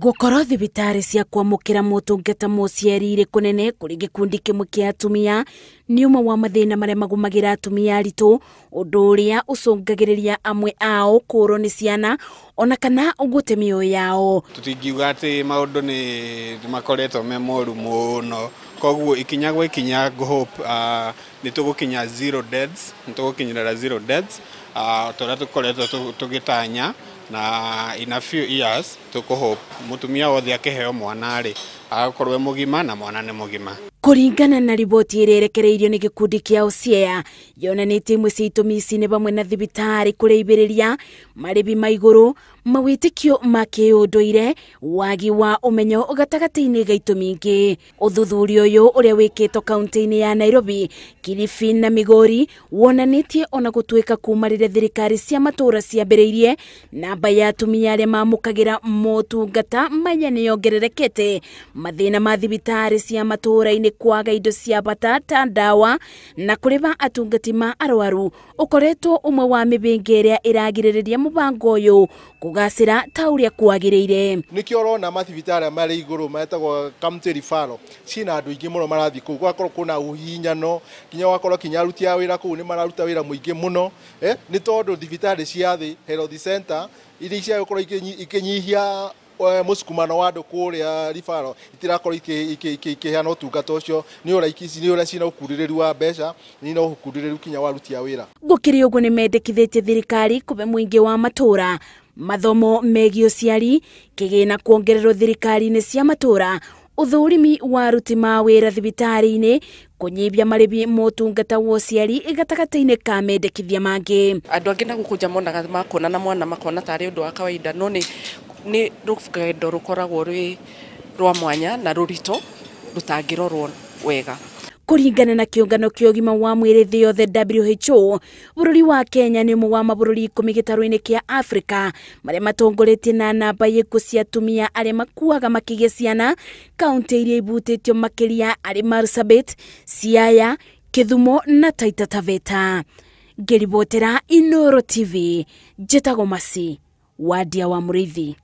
Gukoro thibitari cia kwamukira motungata mociarire kunene kuri gikundi kimwe kia atumia ni umwe wa mathina maria magumagira atumia aritu undu uria ucungagiriria amwe ao kuro ni ciana ona kana ugute mioyo yao. Tutingiuga ati maundu ni makoretwo me moru muno, koguo ikinya gwa ikinya hope ni tugukinya zero deaths, tugukinyira zero deaths tora tukoretwo tugitanya na in a few years tukuhope mutumia wothe akiheo mwana ri agakorwe mugima na mwana ni mugima. Kuringana na riboti irerekereirio ni gikundi kia Osia yonanitie imwe cia itumi ici ni bamwe na thibitari kureibiriria maribi maiguru mawitikio ma kiunduire wagi wa umenyo gatagati-ini ga itumi ingi. Uthuthuria uyu uria wikitwo kaunti-ini ya Nairobi, Kilifi na Migori wonanitie ona gutuika kuma rire thirikari cia matura ciambiriirie namba ya atumia aria mamukagira motungata maya ni yongererekete. Mathina ma thibitari cia matura-ini kwaga indo cia bata ta ndawa na kuriba atungati ma arwaru ukoretwo umwe wa mibingi iria iragiririria mubango uyu kugasira ta uria kwagiriire. Nikio rona mathibitari mari iguru metagwo county referral cina andu ingi muno marathi ku gwakorwo kuna uhinyano kinya wakorwo kinya aruti a wira ku ni mararuta wira muingi muno ni tondu thibitari cia thi health center iria cia gukorwo ikinyihia musukumano wa andu kuria referral itirakorwo ikiheana utungata ucio ni uria cina ukuririru wa mbeca ni no ukuririru kinya waruti a wira. Gukiri uguo ni mendekithitie thirikari kube muingi wa matura mathomo megi uciari kigina kuongererwo thirikari-ini cia matura uthurimi wa aruti ma wira thibitari-ini kunyibia maribi motungata wa uciari gatagati-ini ka mendekithia mangi. Andu angi na gukuja monaga makona na mwana makona tari undu wa kawaida no ni rugendo rukoragwo rwi rwa mwanya na rurito rutangirorwo wega. Kuringana na kiungano kia ugima wa mwiri thi yothe WHO, bururi wa Kenya ni umwe wa mabururi 10 gitaru-ini kia Africa maria matongoretie na namba ya ikuo cia atumia aria makuaga makigia ciana, kaunti iria ibutitio makiria ari Marsabit, Siaya, Kisumu na Taita Taveta. Ngiribotera Inooro TV, Njĩtagwo Masi, Wadia wa Muriithi.